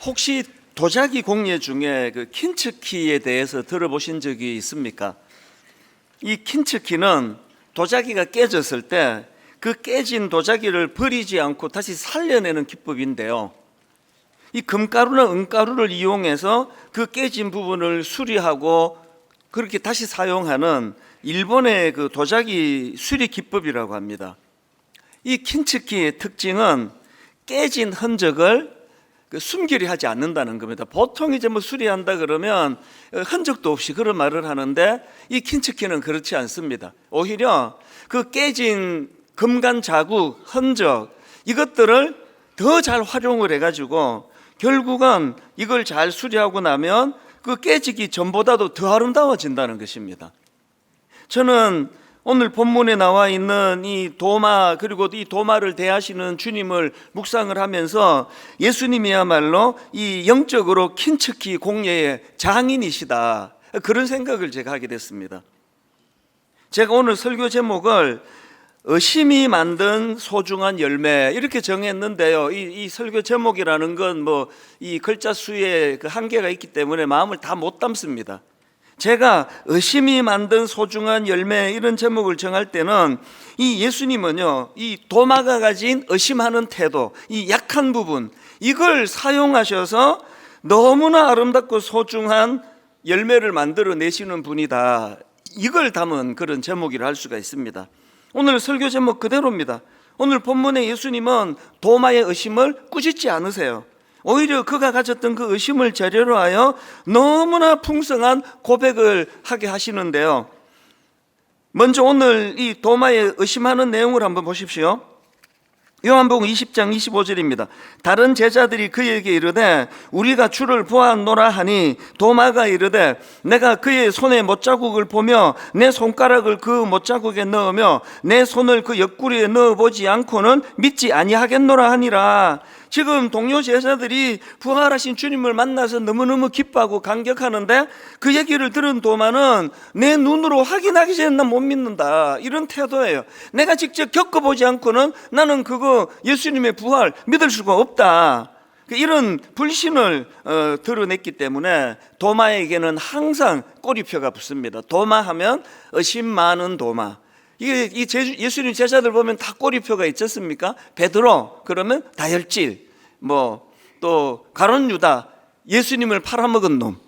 혹시 도자기 공예 중에 그 킨츠키에 대해서 들어보신 적이 있습니까? 이 킨츠키는 도자기가 깨졌을 때 그 깨진 도자기를 버리지 않고 다시 살려내는 기법인데요, 이 금가루나 은가루를 이용해서 그 깨진 부분을 수리하고 그렇게 다시 사용하는 일본의 그 도자기 수리 기법이라고 합니다. 이 킨츠키의 특징은 깨진 흔적을 숨기려 하지 않는다는 겁니다. 보통 이제 뭐 수리한다 그러면 흔적도 없이 그런 말을 하는데, 이 킨츠키는 그렇지 않습니다. 오히려 그 깨진 금간 자국, 흔적, 이것들을 더 잘 활용을 해가지고 결국은 이걸 잘 수리하고 나면 그 깨지기 전보다도 더 아름다워진다는 것입니다. 저는 오늘 본문에 나와 있는 이 도마, 그리고 이 도마를 대하시는 주님을 묵상을 하면서 예수님이야말로 이 영적으로 킨츠키 공예의 장인이시다, 그런 생각을 제가 하게 됐습니다. 제가 오늘 설교 제목을 의심이 만든 소중한 열매, 이렇게 정했는데요, 이 설교 제목이라는 건 뭐 이 글자 수에 그 한계가 있기 때문에 마음을 다 못 담습니다. 제가 의심이 만든 소중한 열매, 이런 제목을 정할 때는 이 예수님은요, 이 도마가 가진 의심하는 태도, 이 약한 부분, 이걸 사용하셔서 너무나 아름답고 소중한 열매를 만들어 내시는 분이다, 이걸 담은 그런 제목이라 할 수가 있습니다. 오늘 설교 제목 그대로입니다. 오늘 본문의 예수님은 도마의 의심을 꾸짖지 않으세요. 오히려 그가 가졌던 그 의심을 재료로 하여 너무나 풍성한 고백을 하게 하시는데요, 먼저 오늘 이 도마의 의심하는 내용을 한번 보십시오. 요한복음 20장 25절입니다. 다른 제자들이 그에게 이르되 우리가 주를 보았노라 하니, 도마가 이르되 내가 그의 손에 못자국을 보며 내 손가락을 그 못자국에 넣으며 내 손을 그 옆구리에 넣어보지 않고는 믿지 아니하겠노라 하니라. 지금 동료 제자들이 부활하신 주님을 만나서 너무너무 기뻐하고 감격하는데, 그 얘기를 들은 도마는 내 눈으로 확인하기 전에 난 못 믿는다, 이런 태도예요. 내가 직접 겪어보지 않고는 나는 그거 예수님의 부활 믿을 수가 없다, 이런 불신을 드러냈기 때문에 도마에게는 항상 꼬리표가 붙습니다. 도마하면 의심 많은 도마. 이게 예수님 제자들 보면 다 꼬리표가 있지 않습니까? 베드로 그러면 다혈질, 뭐 또 가룟 유다, 예수님을 팔아먹은 놈,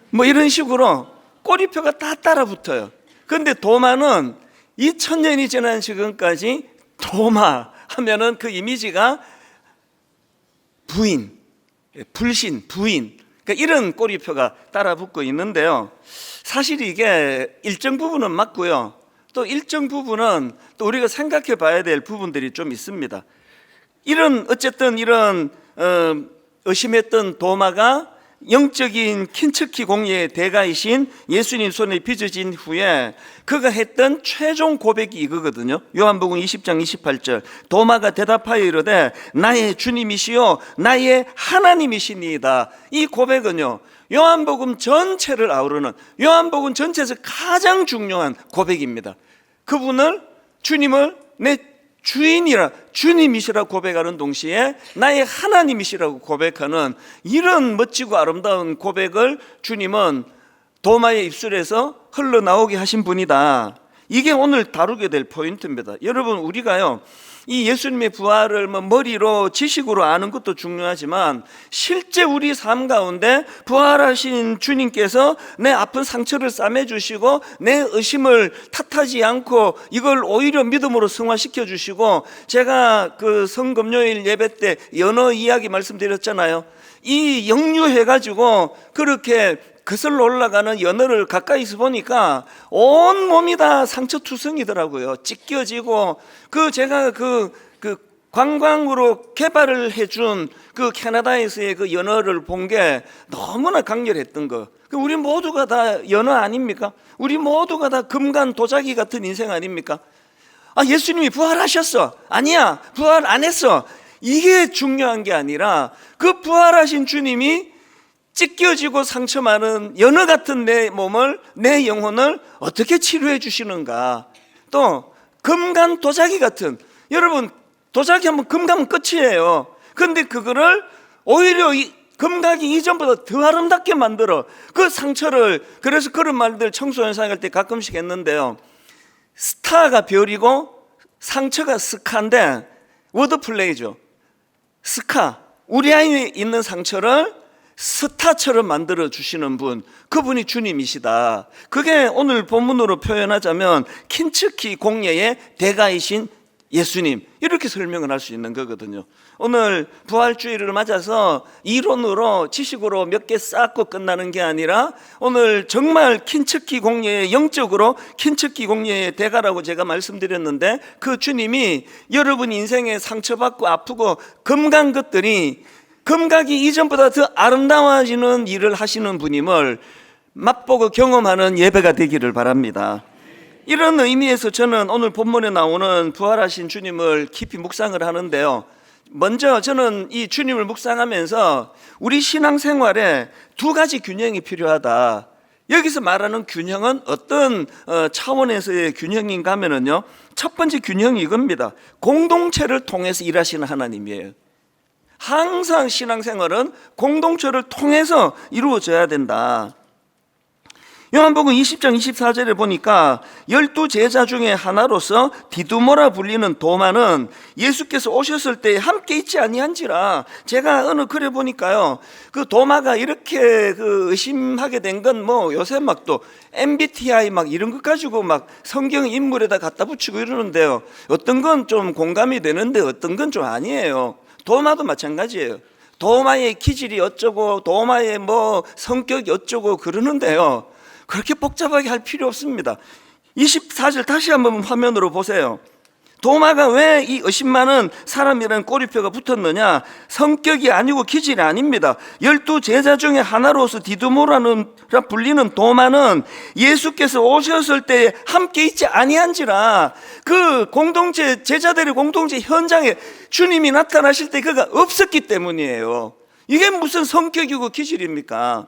뭐 이런 식으로 꼬리표가 다 따라 붙어요. 그런데 도마는 2000년이 지난 지금까지 도마 하면은 그 이미지가 부인, 불신, 부인, 그러니까 이런 꼬리표가 따라 붙고 있는데요, 사실 이게 일정 부분은 맞고요, 또 일정 부분은 또 우리가 생각해 봐야 될 부분들이 좀 있습니다. 어쨌든 이런 의심했던 도마가 영적인 킨츠키 공예의 대가이신 예수님 손에 빚어진 후에 그가 했던 최종 고백이 이거거든요. 요한복음 20장 28절, 도마가 대답하여 이르되 나의 주님이시요 나의 하나님이시니이다. 이 고백은요, 요한복음 전체를 아우르는, 요한복음 전체에서 가장 중요한 고백입니다. 그분을, 주님을 내 주인이라, 주님이시라 고백하는 동시에 나의 하나님이시라고 고백하는 이런 멋지고 아름다운 고백을 주님은 도마의 입술에서 흘러나오게 하신 분이다. 이게 오늘 다루게 될 포인트입니다. 여러분, 우리가요, 이 예수님의 부활을 머리로 지식으로 아는 것도 중요하지만 실제 우리 삶 가운데 부활하신 주님께서 내 아픈 상처를 싸매주시고 내 의심을 탓하지 않고 이걸 오히려 믿음으로 승화시켜 주시고, 제가 그 성금요일 예배 때 연어 이야기 말씀드렸잖아요. 이 역류해가지고 그렇게 거슬러 올라가는 연어를 가까이서 보니까 온 몸이 다 상처투성이더라고요. 찢겨지고, 제가 그 관광으로 개발을 해준 그 캐나다에서의 그 연어를 본 게 너무나 강렬했던 거. 우리 모두가 다 연어 아닙니까? 우리 모두가 다 금간 도자기 같은 인생 아닙니까? 아, 예수님이 부활하셨어. 아니야, 부활 안 했어. 이게 중요한 게 아니라 그 부활하신 주님이 찢겨지고 상처 많은 연어 같은 내 몸을, 내 영혼을 어떻게 치료해 주시는가. 또 금간 도자기 같은, 여러분 도자기 하면 금 가면 끝이에요. 그런데 그거를 오히려 금각이 이전보다 더 아름답게 만들어 그 상처를. 그래서 그런 말들 청소년상 할 때 가끔씩 했는데요, 스타가 별이고 상처가 스카인데, 워드플레이죠. 스카, 우리 아이에 있는 상처를 스타처럼 만들어 주시는 분, 그분이 주님이시다. 그게 오늘 본문으로 표현하자면 킨츠키 공예의 대가이신 예수님, 이렇게 설명을 할 수 있는 거거든요. 오늘 부활주의를 맞아서 이론으로 지식으로 몇 개 쌓고 끝나는 게 아니라 오늘 정말 킨츠키 공예의, 영적으로 킨츠키 공예의 대가라고 제가 말씀드렸는데, 그 주님이 여러분 인생에 상처받고 아프고 금간 것들이, 금각이 이전보다 더 아름다워지는 일을 하시는 분임을 맛보고 경험하는 예배가 되기를 바랍니다. 이런 의미에서 저는 오늘 본문에 나오는 부활하신 주님을 깊이 묵상을 하는데요, 먼저 저는 이 주님을 묵상하면서 우리 신앙생활에 두 가지 균형이 필요하다. 여기서 말하는 균형은 어떤 차원에서의 균형인가 하면요, 첫 번째 균형이 이겁니다. 공동체를 통해서 일하시는 하나님이에요. 항상 신앙생활은 공동체를 통해서 이루어져야 된다. 요한복음 20장 24절에 보니까 12제자 중에 하나로서 디두모라 불리는 도마는 예수께서 오셨을 때 함께 있지 아니한지라. 제가 어느 글에 보니까요, 그 도마가 이렇게 의심하게 된 건 뭐 요새 막 또 MBTI 막 이런 것 가지고 막 성경 인물에다 갖다 붙이고 이러는데요, 어떤 건 좀 공감이 되는데 어떤 건 좀 아니에요. 도마도 마찬가지예요. 도마의 기질이 어쩌고 도마의 뭐 성격이 어쩌고 그러는데요, 그렇게 복잡하게 할 필요 없습니다. 24절 다시 한번 화면으로 보세요. 도마가 왜 이 의심 많은 사람이라는 꼬리표가 붙었느냐? 성격이 아니고 기질이 아닙니다. 12제자 중에 하나로서 디두모라는 불리는 도마는 예수께서 오셨을 때 함께 있지 아니한지라. 그 공동체, 제자들의 공동체 현장에 주님이 나타나실 때 그가 없었기 때문이에요. 이게 무슨 성격이고 기질입니까?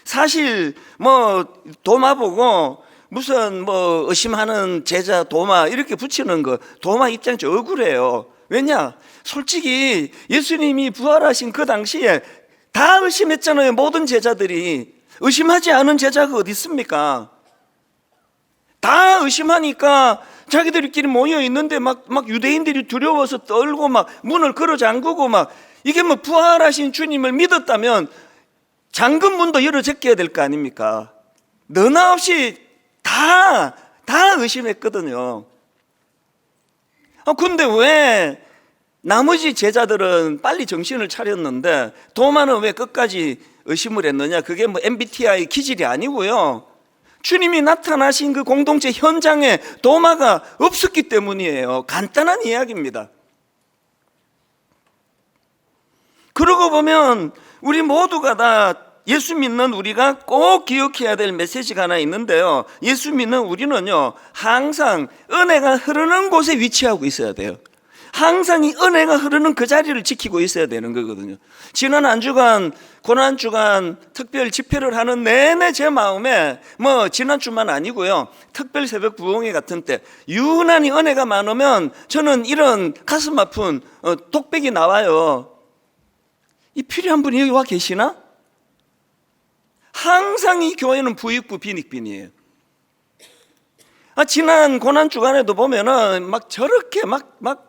사실 뭐 도마 보고 무슨 뭐 의심하는 제자 도마 이렇게 붙이는 거, 도마 입장 좀 억울해요. 왜냐? 솔직히 예수님이 부활하신 그 당시에 다 의심했잖아요. 모든 제자들이. 의심하지 않은 제자가 어디 있습니까? 다 의심하니까 자기들끼리 모여 있는데 막 유대인들이 두려워서 떨고 막 문을 걸어 잠그고 막. 이게 뭐 부활하신 주님을 믿었다면 잠금 문도 열어 제껴야 될 거 아닙니까? 너나 없이 다 의심했거든요. 근데 왜 나머지 제자들은 빨리 정신을 차렸는데 도마는 왜 끝까지 의심을 했느냐? 그게 뭐 MBTI 기질이 아니고요, 주님이 나타나신 그 공동체 현장에 도마가 없었기 때문이에요. 간단한 이야기입니다. 그러고 보면 우리 모두가 다 예수 믿는 우리가 꼭 기억해야 될 메시지가 하나 있는데요, 예수 믿는 우리는요, 항상 은혜가 흐르는 곳에 위치하고 있어야 돼요. 항상 이 은혜가 흐르는 그 자리를 지키고 있어야 되는 거거든요. 지난 한 주간 고난주간 특별 집회를 하는 내내 제 마음에 뭐 지난주만 아니고요, 특별 새벽 부흥회 같은 때 유난히 은혜가 많으면 저는 이런 가슴 아픈 독백이 나와요. 이 필요한 분이 여기 와 계시나? 항상 이 교회는 부익부 빈익빈이에요. 지난 고난주간에도 보면은 막 저렇게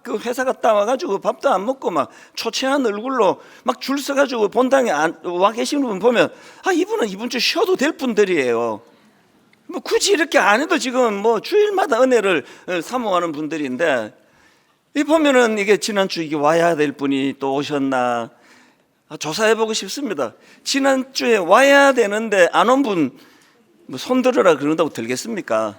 그 회사 갔다 와가지고 밥도 안 먹고 막 초췌한 얼굴로 막 줄 서가지고 본당에 와 계시는 분 보면 이분은 이번 주 쉬어도 될 분들이에요. 뭐 굳이 이렇게 안 해도 지금 뭐 주일마다 은혜를 사모하는 분들인데, 이 보면은 이게 지난주 이게 와야 될 분이 또 오셨나 조사해보고 싶습니다. 지난주에 와야 되는데 안 온 분 뭐 손들어라 그런다고 들겠습니까?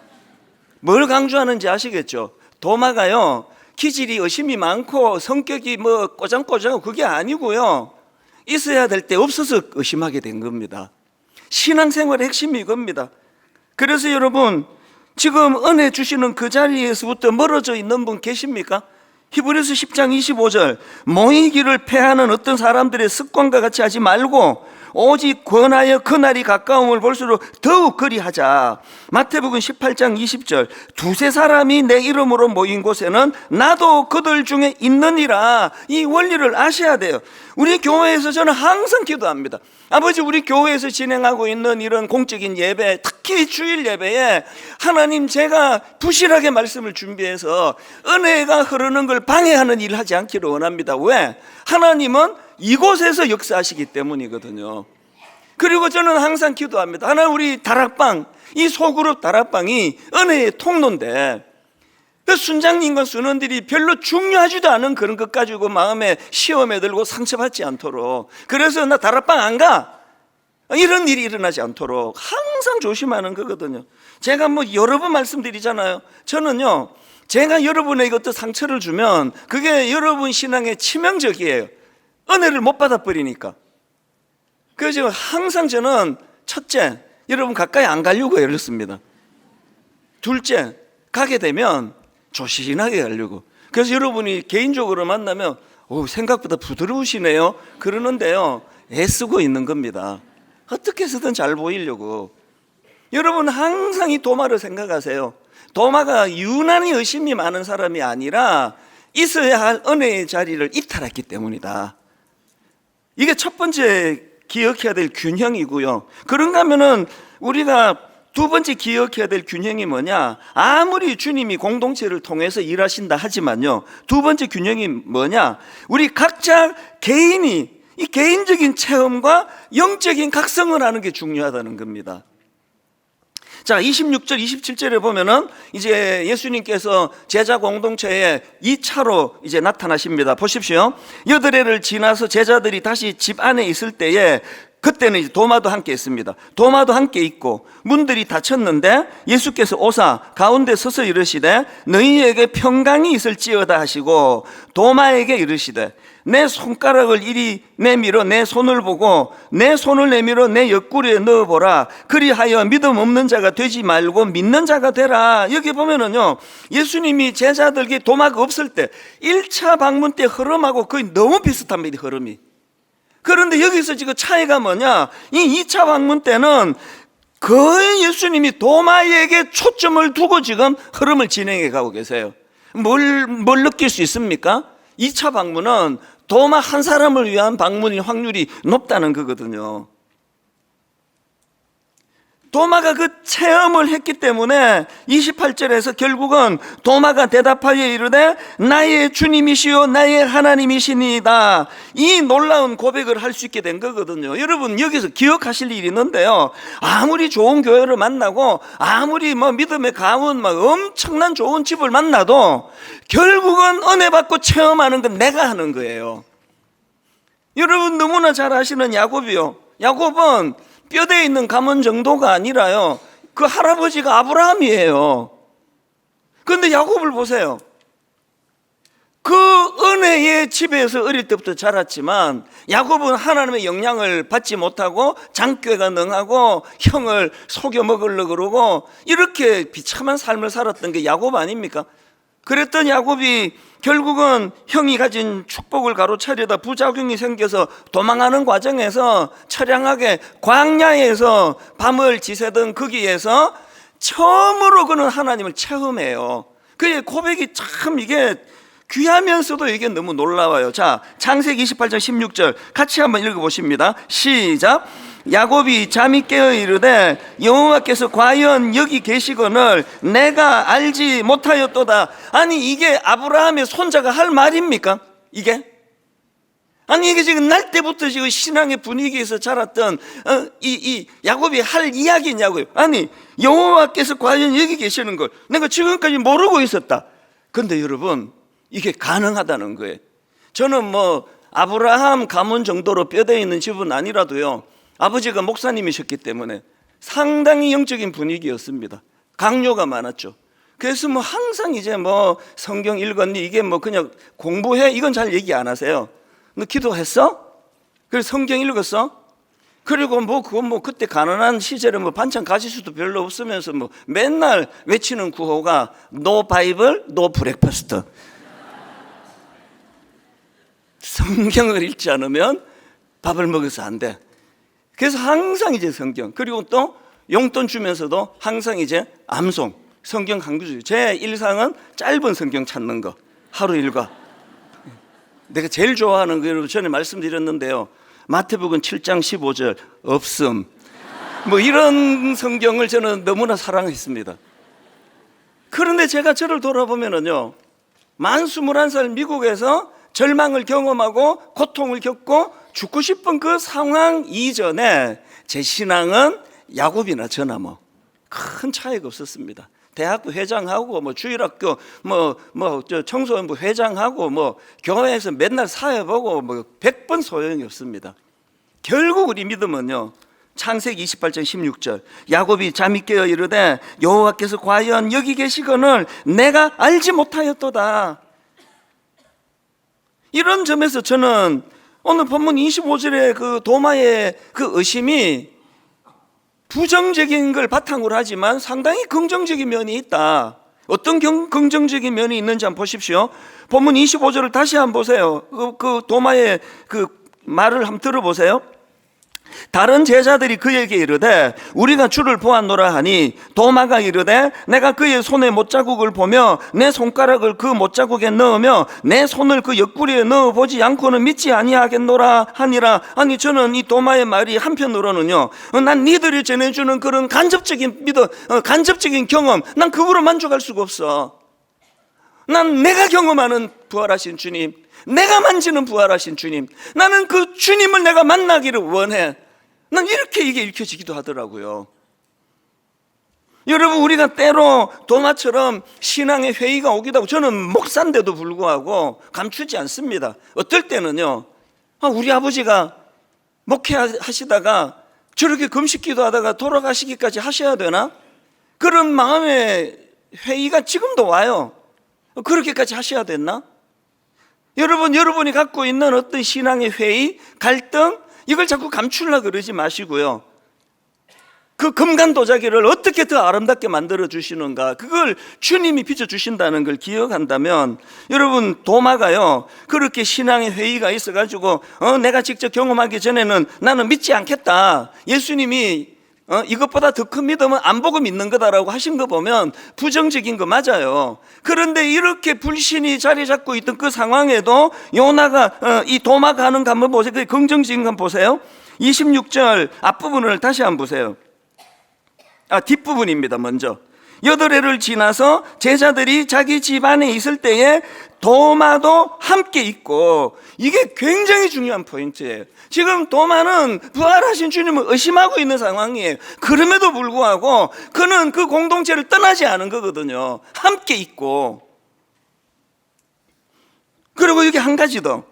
뭘 강조하는지 아시겠죠? 도마가요, 기질이 의심이 많고 성격이 뭐 꼬장꼬장하고 그게 아니고요, 있어야 될 때 없어서 의심하게 된 겁니다. 신앙생활의 핵심이 이겁니다. 그래서 여러분, 지금 은혜 주시는 그 자리에서부터 멀어져 있는 분 계십니까? 히브리서 10장 25절, 모이기를 패하는 어떤 사람들의 습관과 같이 하지 말고 오직 권하여 그날이 가까움을 볼수록 더욱 그리하자. 마태복음 18장 20절, 두세 사람이 내 이름으로 모인 곳에는 나도 그들 중에 있느니라. 이 원리를 아셔야 돼요. 우리 교회에서 저는 항상 기도합니다. 아버지, 우리 교회에서 진행하고 있는 이런 공적인 예배, 특히 주일 예배에 하나님, 제가 부실하게 말씀을 준비해서 은혜가 흐르는 걸 방해하는 일을 하지 않기를 원합니다. 왜? 하나님은 이곳에서 역사하시기 때문이거든요. 그리고 저는 항상 기도합니다. 하나님, 우리 다락방, 이 소그룹 다락방이 은혜의 통로인데 그 순장님과 순원들이 별로 중요하지도 않은 그런 것 가지고 마음에 시험에 들고 상처받지 않도록, 그래서 나 다락방 안 가, 이런 일이 일어나지 않도록 항상 조심하는 거거든요. 제가 뭐 여러 번 말씀드리잖아요. 저는요, 제가 여러분에게 어떤 상처를 주면 그게 여러분 신앙에 치명적이에요. 은혜를 못 받아버리니까. 그래서 항상 저는 첫째, 여러분 가까이 안 가려고 애를 씁니다. 둘째, 가게 되면 조신하게 가려고. 그래서 여러분이 개인적으로 만나면 생각보다 부드러우시네요 그러는데요, 애쓰고 있는 겁니다. 어떻게 해서든 잘 보이려고. 여러분 항상 이 도마를 생각하세요. 도마가 유난히 의심이 많은 사람이 아니라 있어야 할 은혜의 자리를 이탈했기 때문이다. 이게 첫 번째 기억해야 될 균형이고요. 그런가 하면은 우리가 두 번째 기억해야 될 균형이 뭐냐? 아무리 주님이 공동체를 통해서 일하신다 하지만요, 두 번째 균형이 뭐냐? 우리 각자 개인이 이 개인적인 체험과 영적인 각성을 하는 게 중요하다는 겁니다. 자, 26절, 27절에 보면은 이제 예수님께서 제자 공동체에 2차로 이제 나타나십니다. 보십시오. 8해를 지나서 제자들이 다시 집 안에 있을 때에, 그때는 이제 도마도 함께 있습니다. 도마도 함께 있고 문들이 닫혔는데 예수께서 오사 가운데 서서 이르시되 너희에게 평강이 있을지어다 하시고 도마에게 이르시되 내 손가락을 이리 내밀어 내 손을 보고 내 손을 내밀어 내 옆구리에 넣어보라. 그리하여 믿음 없는 자가 되지 말고 믿는 자가 되라. 여기 보면은요, 예수님이 제자들에게 도마가 없을 때 1차 방문 때 흐름하고 거의 너무 비슷합니다. 흐름이. 그런데 여기서 지금 차이가 뭐냐? 이 2차 방문 때는 거의 예수님이 도마에게 초점을 두고 지금 흐름을 진행해 가고 계세요. 뭘 느낄 수 있습니까? 2차 방문은 도마 한 사람을 위한 방문일 확률이 높다는 거거든요. 도마가 그 체험을 했기 때문에 28절에서 결국은 도마가 대답하여 이르되 나의 주님이시요 나의 하나님이시니이다. 이 놀라운 고백을 할 수 있게 된 거거든요. 여러분, 여기서 기억하실 일이 있는데요, 아무리 좋은 교회를 만나고 아무리 믿음의 가문 엄청난 좋은 집을 만나도 결국은 은혜 받고 체험하는 건 내가 하는 거예요. 여러분 너무나 잘 아시는 야곱이요. 야곱은 뼈대에 있는 가문 정도가 아니라요, 그 할아버지가 아브라함이에요. 그런데 야곱을 보세요. 그 은혜의 집에서 어릴 때부터 자랐지만 야곱은 하나님의 영향을 받지 못하고 장꾀가 능하고 형을 속여 먹으려고 그러고 이렇게 비참한 삶을 살았던 게 야곱 아닙니까? 그랬던 야곱이 결국은 형이 가진 축복을 가로차려다 부작용이 생겨서 도망하는 과정에서 처량하게 광야에서 밤을 지새던 거기에서 처음으로 그는 하나님을 체험해요. 그의 고백이 참 이게 귀하면서도 이게 너무 놀라워요. 자, 창세기 28장 16절 같이 한번 읽어보십니다. 시작. 야곱이 잠이 깨어 이르되 여호와께서 과연 여기 계시거늘 내가 알지 못하였도다. 아니, 이게 아브라함의 손자가 할 말입니까? 이게? 아니, 이게 지금 날 때부터 지금 신앙의 분위기에서 자랐던 이 야곱이 할 이야기냐고요. 아니, 여호와께서 과연 여기 계시는 걸 내가 지금까지 모르고 있었다. 그런데 여러분, 이게 가능하다는 거예요. 저는 아브라함 가문 정도로 뼈대에 있는 집은 아니라도요, 아버지가 목사님이셨기 때문에 상당히 영적인 분위기였습니다. 강요가 많았죠. 그래서 항상 이제 성경 읽었니? 이게 그냥 공부해? 이건 잘 얘기 안 하세요. 너 기도했어? 그래서 성경 읽었어? 그리고 그때 가난한 시절에 반찬 가질 수도 별로 없으면서 맨날 외치는 구호가 No Bible, No Breakfast. 성경을 읽지 않으면 밥을 먹어서 안 돼. 그래서 항상 이제 성경, 그리고 또 용돈 주면서도 항상 이제 암송, 성경 강구주. 제 일상은 짧은 성경 찾는 거, 하루 일과. 내가 제일 좋아하는 거 여러분 전에 말씀드렸는데요, 마태복음 7장 15절 없음, 뭐 이런 성경을 저는 너무나 사랑했습니다. 그런데 제가 저를 돌아보면은요, 만 21살 미국에서 절망을 경험하고 고통을 겪고 죽고 싶은 그 상황 이전에 제 신앙은 야곱이나 저나 뭐 큰 차이가 없었습니다. 대학교 회장하고 뭐 주일학교 저 청소년부 회장하고 뭐 교회에서 맨날 사회 보고 뭐 100번 소용이 없습니다. 결국 우리 믿음은요, 창세기 28장 16절 야곱이 잠이 깨어 이르되 여호와께서 과연 여기 계시거늘 내가 알지 못하였도다. 이런 점에서 저는 오늘 본문 25절의 그 도마의 그 의심이 부정적인 걸 바탕으로 하지만 상당히 긍정적인 면이 있다. 어떤 긍정적인 면이 있는지 한번 보십시오. 본문 25절을 다시 한번 보세요. 그 도마의 그 말을 한번 들어보세요. 다른 제자들이 그에게 이르되 우리가 주를 보았노라 하니 도마가 이르되 내가 그의 손에 못자국을 보며 내 손가락을 그 못자국에 넣으며 내 손을 그 옆구리에 넣어보지 않고는 믿지 아니하겠노라 하니라. 아니, 저는 이 도마의 말이 한편으로는요, 난 니들이 전해주는 그런 간접적인 믿음, 간접적인 경험, 난 그거로 만족할 수가 없어. 난 내가 경험하는 부활하신 주님, 내가 만지는 부활하신 주님, 나는 그 주님을 내가 만나기를 원해. 난 이렇게 이게 읽혀지기도 하더라고요. 여러분, 우리가 때로 도마처럼 신앙의 회의가 오기도 하고, 저는 목사인데도 불구하고 감추지 않습니다. 어떨 때는요, 우리 아버지가 목회하시다가 저렇게 금식기도 하다가 돌아가시기까지 하셔야 되나? 그런 마음의 회의가 지금도 와요. 그렇게까지 하셔야 됐나? 여러분이 갖고 있는 어떤 신앙의 회의, 갈등, 이걸 자꾸 감추려고 그러지 마시고요, 그 금간도자기를 어떻게 더 아름답게 만들어 주시는가, 그걸 주님이 비춰주신다는 걸 기억한다면, 여러분, 도마가요 그렇게 신앙의 회의가 있어가지고 내가 직접 경험하기 전에는 나는 믿지 않겠다, 예수님이 이것보다 더 큰 믿음은 안 보고 믿는 거다라고 하신 거 보면 부정적인 거 맞아요. 그런데 이렇게 불신이 자리 잡고 있던 그 상황에도 요나가 이 도마가 하는 거 한번 보세요. 그 긍정적인 거 한번 보세요. 26절 앞부분을 다시 한번 보세요. 뒷부분입니다. 먼저 여덟 해를 지나서 제자들이 자기 집안에 있을 때에 도마도 함께 있고, 이게 굉장히 중요한 포인트예요. 지금 도마는 부활하신 주님을 의심하고 있는 상황이에요. 그럼에도 불구하고 그는 그 공동체를 떠나지 않은 거거든요. 함께 있고. 그리고 여기 한 가지 더,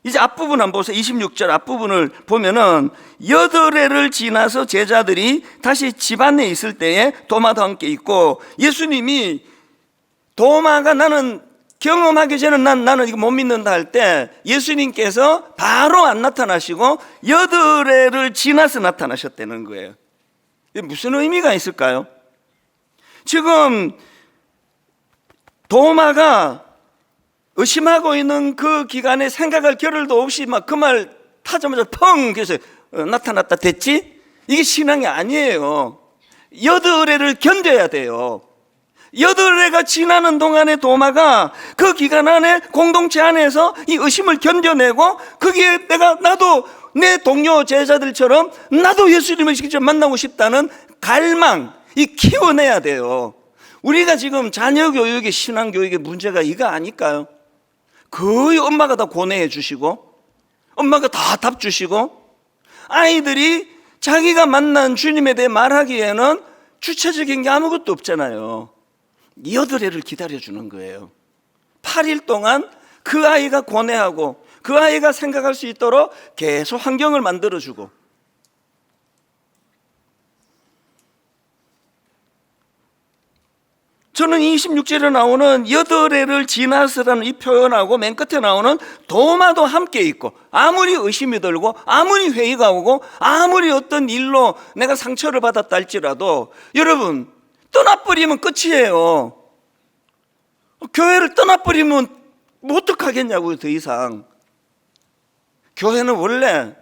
이제 앞부분 한번 보세요. 26절 앞부분을 보면은 여덟 해를 지나서 제자들이 다시 집안에 있을 때에 도마도 함께 있고, 예수님이 도마가 나는 경험하기 전에 나는 이거 못 믿는다 할 때 예수님께서 바로 안 나타나시고 여덟 해를 지나서 나타나셨다는 거예요. 이게 무슨 의미가 있을까요? 지금 도마가 의심하고 있는 그 기간에 생각할 겨를도 없이 막 그 말 타자마자 펑 그래서 나타났다 됐지? 이게 신앙이 아니에요. 여덟 해를 견뎌야 돼요. 여덟 해가 지나는 동안에 도마가 그 기간 안에 공동체 안에서 이 의심을 견뎌내고, 거기에 나도 내 동료 제자들처럼 나도 예수님을 직접 만나고 싶다는 갈망, 이 키워내야 돼요. 우리가 지금 자녀 교육의 신앙 교육의 문제가 이거 아닐까요? 거의 엄마가 다 고뇌해 주시고 엄마가 다 답 주시고, 아이들이 자기가 만난 주님에 대해 말하기에는 주체적인 게 아무것도 없잖아요. 여덟 해를 기다려주는 거예요. 8일 동안 그 아이가 고뇌하고 그 아이가 생각할 수 있도록 계속 환경을 만들어주고, 저는 26절에 나오는 여덟 해를 지나서라는 이 표현하고 맨 끝에 나오는 도마도 함께 있고, 아무리 의심이 들고 아무리 회의가 오고 아무리 어떤 일로 내가 상처를 받았다 할지라도, 여러분, 떠나버리면 끝이에요. 교회를 떠나버리면 뭐 어떡하겠냐고요, 더 이상. 교회는 원래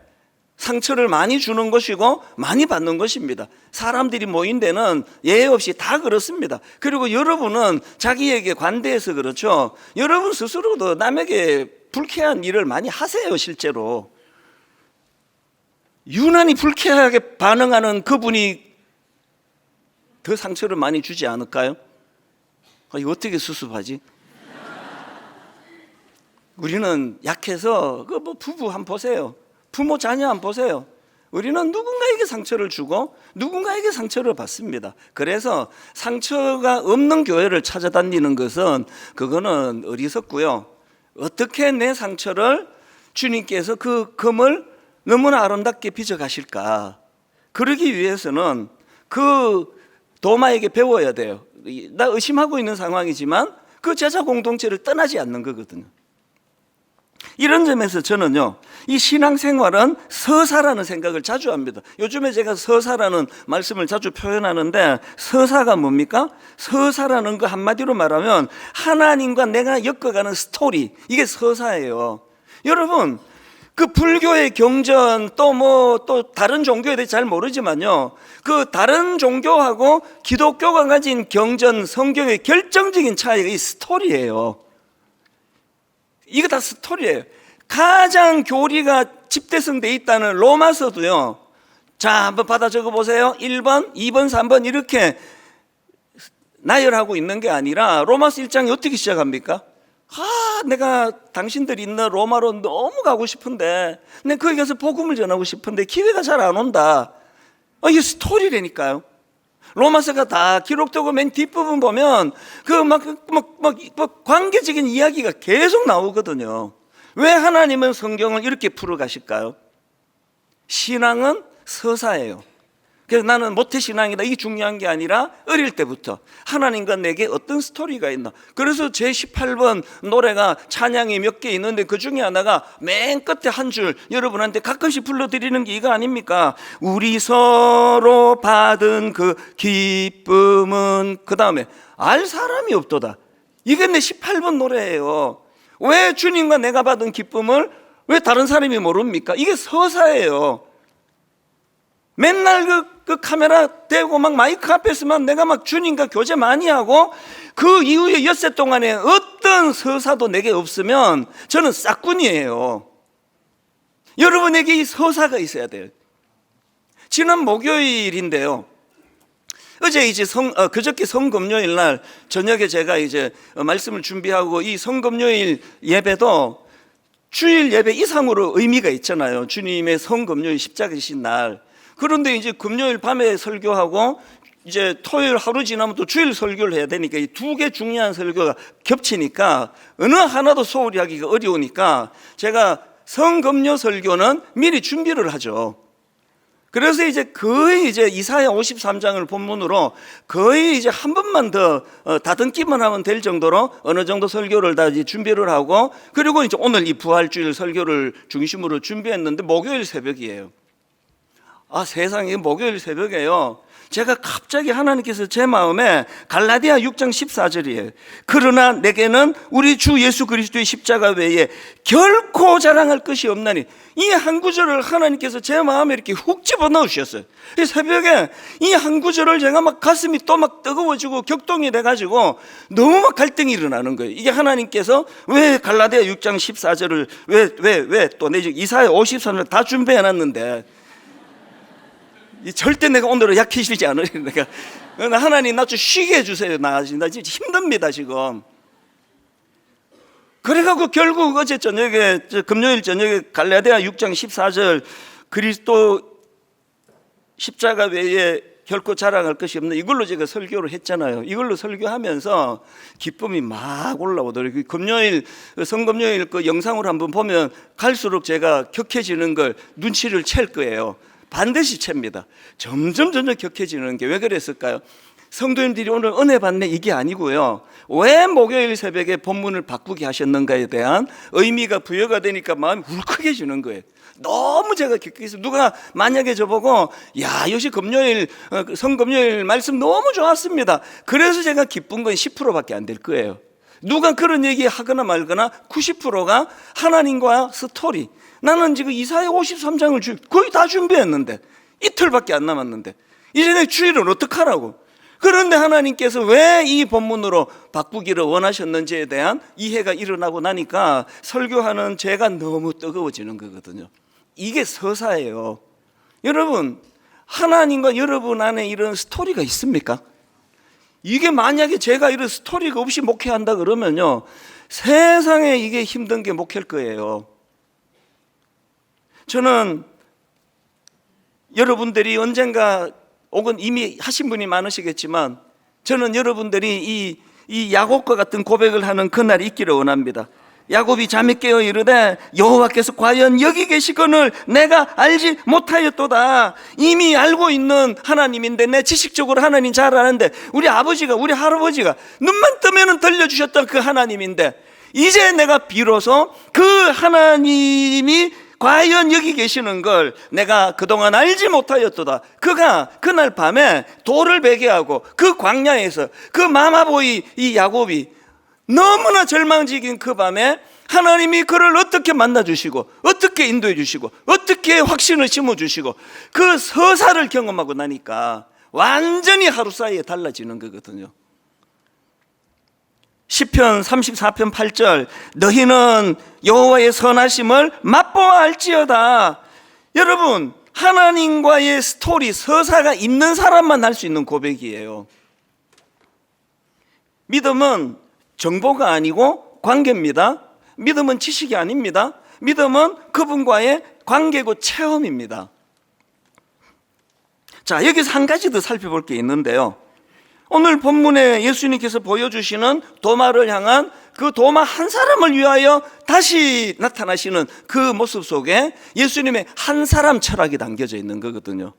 상처를 많이 주는 것이고 많이 받는 것입니다. 사람들이 모인 데는 예외 없이 다 그렇습니다. 그리고 여러분은 자기에게 관대해서 그렇죠. 여러분 스스로도 남에게 불쾌한 일을 많이 하세요. 실제로 유난히 불쾌하게 반응하는 그분이 더 상처를 많이 주지 않을까요? 이거 어떻게 수습하지? 우리는 약해서 그 뭐 부부 한번 보세요. 부모 자녀 한번 보세요. 우리는 누군가에게 상처를 주고 누군가에게 상처를 받습니다. 그래서 상처가 없는 교회를 찾아다니는 것은 그거는 어리석고요. 어떻게 내 상처를 주님께서 그 금을 너무나 아름답게 빚어가실까? 그러기 위해서는 그 도마에게 배워야 돼요. 나 의심하고 있는 상황이지만 그 제자 공동체를 떠나지 않는 거거든요. 이런 점에서 저는요, 이 신앙생활은 서사라는 생각을 자주 합니다. 요즘에 제가 서사라는 말씀을 자주 표현하는데, 서사가 뭡니까? 서사라는 거 한마디로 말하면 하나님과 내가 엮어가는 스토리, 이게 서사예요. 여러분, 그 불교의 경전 또 다른 종교에 대해 잘 모르지만요, 그 다른 종교하고 기독교가 가진 경전 성경의 결정적인 차이가 이 스토리예요. 이거 다 스토리예요. 가장 교리가 집대성돼 있다는 로마서도요, 자 한번 받아 적어 보세요. 1번, 2번, 3번 이렇게 나열하고 있는 게 아니라 로마서 1장이 어떻게 시작합니까? 내가 당신들이 있는 로마로 너무 가고 싶은데, 내가 거기 가서 복음을 전하고 싶은데 기회가 잘 안 온다. 이게 스토리라니까요. 로마서가 다 기록되고 맨 뒷부분 보면 그 관계적인 이야기가 계속 나오거든요. 왜 하나님은 성경을 이렇게 풀어 가실까요? 신앙은 서사예요. 그래서 나는 모태신앙이다, 이게 중요한 게 아니라 어릴 때부터 하나님과 내게 어떤 스토리가 있나. 그래서 제 18번 노래가 찬양이 몇 개 있는데 그 중에 하나가 맨 끝에 한 줄 여러분한테 가끔씩 불러드리는 게 이거 아닙니까? 우리 서로 받은 그 기쁨은, 그 다음에 알 사람이 없도다. 이게 내 18번 노래예요. 왜 주님과 내가 받은 기쁨을 왜 다른 사람이 모릅니까? 이게 서사예요. 맨날 그 카메라 대고 막 마이크 앞에서만 내가 막 주님과 교제 많이 하고 그 이후에 엿새 동안에 어떤 서사도 내게 없으면 저는 싹군이에요. 여러분에게 이 서사가 있어야 돼요. 지난 목요일인데요, 어제 이제 그저께 성금요일 날 저녁에 제가 이제 말씀을 준비하고, 이 성금요일 예배도 주일 예배 이상으로 의미가 있잖아요. 주님의 성금요일 십자가이신 날. 그런데 이제 금요일 밤에 설교하고 이제 토요일 하루 지나면 또 주일 설교를 해야 되니까 이 두 개 중요한 설교가 겹치니까 어느 하나도 소홀히 하기가 어려우니까 제가 성금요 설교는 미리 준비를 하죠. 그래서 이제 거의 이제 이사야 53장을 본문으로 거의 이제 한 번만 더 다듬기만 하면 될 정도로 어느 정도 설교를 다 이제 준비를 하고, 그리고 이제 오늘 이 부활주일 설교를 중심으로 준비했는데 목요일 새벽이에요. 세상에, 목요일 새벽에요, 제가 갑자기 하나님께서 제 마음에 갈라디아 6장 14절이에요. 그러나 내게는 우리 주 예수 그리스도의 십자가 외에 결코 자랑할 것이 없나니, 이 한 구절을 하나님께서 제 마음에 이렇게 훅 집어넣으셨어요. 이 새벽에 이 한 구절을 제가 막 가슴이 또 막 뜨거워지고 격동이 돼가지고 너무 막 갈등이 일어나는 거예요. 이게 하나님께서 왜 갈라디아 6장 14절을 왜 또 내 이사야 53절 다 준비해놨는데 절대 내가 오늘은 약해지지 않으리. 내가 하나님 나 좀 쉬게 해주세요. 나 진짜 힘듭니다 지금. 그래가지고 결국 어제 저녁에, 금요일 저녁에 갈라디아 6장 14절 그리스도 십자가 외에 결코 자랑할 것이 없는, 이걸로 제가 설교를 했잖아요. 이걸로 설교하면서 기쁨이 막 올라오더라고요. 금요일, 성금요일 그 영상으로 한번 보면 갈수록 제가 격해지는 걸 눈치를 챌 거예요. 반드시 챕니다. 점점 격해지는 게 왜 그랬을까요? 성도님들이 오늘 은혜 받네 이게 아니고요, 왜 목요일 새벽에 본문을 바꾸게 하셨는가에 대한 의미가 부여가 되니까 마음이 울컥해지는 거예요. 너무 제가 격해서, 누가 만약에 저보고 야 역시 금요일 성금요일 말씀 너무 좋았습니다, 그래서 제가 기쁜 건 10%밖에 안 될 거예요. 누가 그런 얘기 하거나 말거나 90%가 하나님과 스토리. 나는 지금 이사야 53장을 거의 다 준비했는데 이틀밖에 안 남았는데 이제 내 주일은 어떡하라고. 그런데 하나님께서 왜 이 본문으로 바꾸기를 원하셨는지에 대한 이해가 일어나고 나니까 설교하는 제가 너무 뜨거워지는 거거든요. 이게 서사예요. 여러분, 하나님과 여러분 안에 이런 스토리가 있습니까? 이게 만약에 제가 이런 스토리가 없이 목회한다 그러면요, 세상에 이게 힘든 게 목회일 거예요. 저는 여러분들이 언젠가 혹은 이미 하신 분이 많으시겠지만 저는 여러분들이 이 야곱과 같은 고백을 하는 그날이 있기를 원합니다. 야곱이 잠이 깨어 이르되 여호와께서 과연 여기 계시거늘 내가 알지 못하였도다. 이미 알고 있는 하나님인데, 내 지식적으로 하나님 잘 아는데, 우리 아버지가 우리 할아버지가 눈만 뜨면 들려주셨던 그 하나님인데, 이제 내가 비로소 그 하나님이 과연 여기 계시는 걸 내가 그동안 알지 못하였도다. 그가 그날 밤에 돌을 베게 하고 그 광야에서 그 마마보이 이 야곱이 너무나 절망적인 그 밤에 하나님이 그를 어떻게 만나주시고 어떻게 인도해 주시고 어떻게 확신을 심어주시고 그 서사를 경험하고 나니까 완전히 하루 사이에 달라지는 거거든요. 시편 34편 8절, 너희는 여호와의 선하심을 맛보아 알지어다. 여러분, 하나님과의 스토리, 서사가 있는 사람만 할 수 있는 고백이에요. 믿음은 정보가 아니고 관계입니다. 믿음은 지식이 아닙니다. 믿음은 그분과의 관계고 체험입니다. 자, 여기서 한 가지 더 살펴볼 게 있는데요. 오늘 본문에 예수님께서 보여주시는 도마를 향한 그 도마 한 사람을 위하여 다시 나타나시는 그 모습 속에 예수님의 한 사람 철학이 담겨져 있는 거거든요.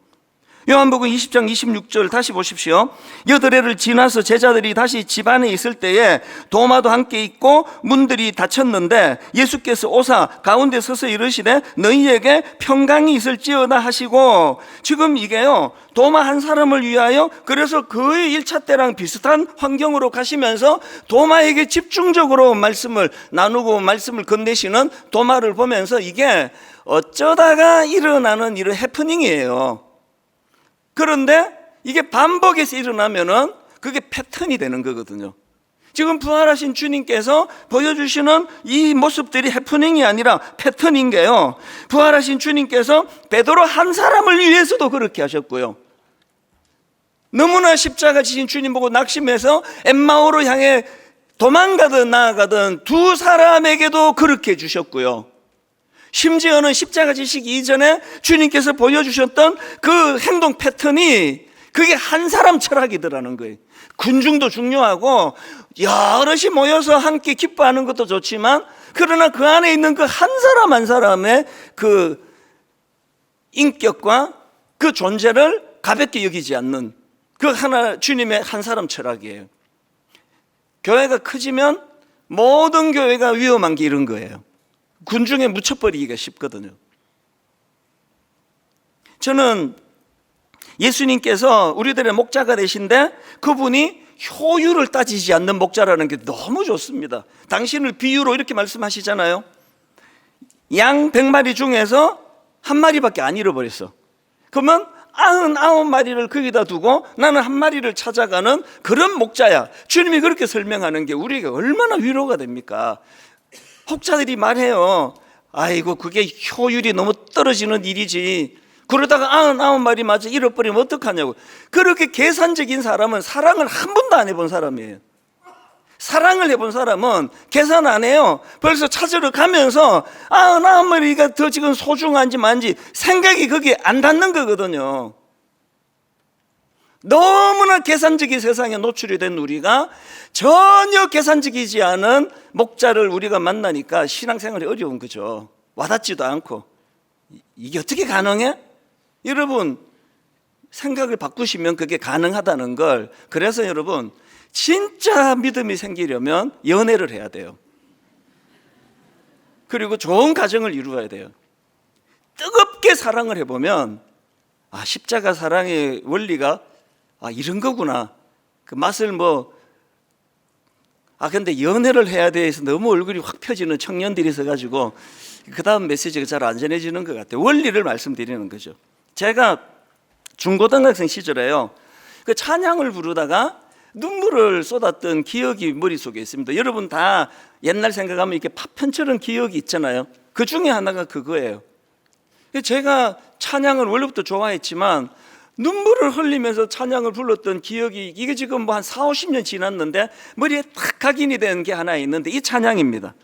요한복음 20장 26절 다시 보십시오. 여드레를 지나서 제자들이 다시 집 안에 있을 때에 도마도 함께 있고 문들이 닫혔는데 예수께서 오사 가운데 서서 이르시되 너희에게 평강이 있을지어다 하시고, 지금 이게요, 도마 한 사람을 위하여, 그래서 거의 1차 때랑 비슷한 환경으로 가시면서 도마에게 집중적으로 말씀을 나누고 말씀을 건네시는 도마를 보면서 이게 어쩌다가 일어나는 이런 해프닝이에요. 그런데 이게 반복해서 일어나면은 그게 패턴이 되는 거거든요. 지금 부활하신 주님께서 보여주시는 이 모습들이 해프닝이 아니라 패턴인 게요, 부활하신 주님께서 베드로 한 사람을 위해서도 그렇게 하셨고요, 너무나 십자가 지신 주님 보고 낙심해서 엠마오로 향해 도망가든 나아가든 두 사람에게도 그렇게 해주셨고요, 심지어는 십자가 지시기 이전에 주님께서 보여주셨던 그 행동 패턴이 그게 한 사람 철학이더라는 거예요. 군중도 중요하고 여럿이 모여서 함께 기뻐하는 것도 좋지만, 그러나 그 안에 있는 그 한 사람 한 사람의 그 인격과 그 존재를 가볍게 여기지 않는 그 하나, 주님의 한 사람 철학이에요. 교회가 커지면 모든 교회가 위험한 게 이런 거예요. 군중에 묻혀버리기가 쉽거든요. 저는 예수님께서 우리들의 목자가 되신데 그분이 효율을 따지지 않는 목자라는 게 너무 좋습니다. 당신을 비유로 이렇게 말씀하시잖아요. 양 100마리 중에서 한 마리밖에 안 잃어버렸어. 그러면 99마리를 거기다 두고 나는 한 마리를 찾아가는 그런 목자야. 주님이 그렇게 설명하는 게 우리에게 얼마나 위로가 됩니까? 혹자들이 말해요. 아이고, 그게 효율이 너무 떨어지는 일이지. 그러다가 99마리 마저 잃어버리면 어떡하냐고. 그렇게 계산적인 사람은 사랑을 한 번도 안 해본 사람이에요. 사랑을 해본 사람은 계산 안 해요. 벌써 찾으러 가면서 99마리가 더 지금 소중한지 만지 생각이 거기에 안 닿는 거거든요. 너무나 계산적인 세상에 노출이 된 우리가 전혀 계산적이지 않은 목자를 우리가 만나니까 신앙생활이 어려운 거죠. 와닿지도 않고. 이게 어떻게 가능해? 여러분, 생각을 바꾸시면 그게 가능하다는 걸. 그래서 여러분, 진짜 믿음이 생기려면 연애를 해야 돼요. 그리고 좋은 가정을 이루어야 돼요. 뜨겁게 사랑을 해보면 십자가 사랑의 원리가 이런 거구나. 그 맛을 근데 연애를 해야 돼 해서 너무 얼굴이 확 펴지는 청년들이 있어가지고 그 다음 메시지가 잘 안 전해지는 것 같아요. 원리를 말씀드리는 거죠. 제가 중고등학생 시절에요, 그 찬양을 부르다가 눈물을 쏟았던 기억이 머릿속에 있습니다. 여러분 다 옛날 생각하면 이렇게 파편처럼 기억이 있잖아요. 그 중에 하나가 그거예요. 제가 찬양을 원래부터 좋아했지만 눈물을 흘리면서 찬양을 불렀던 기억이, 이게 지금 뭐 한 4, 50년 지났는데 머리에 탁 각인이 된 게 하나 있는데 이 찬양입니다.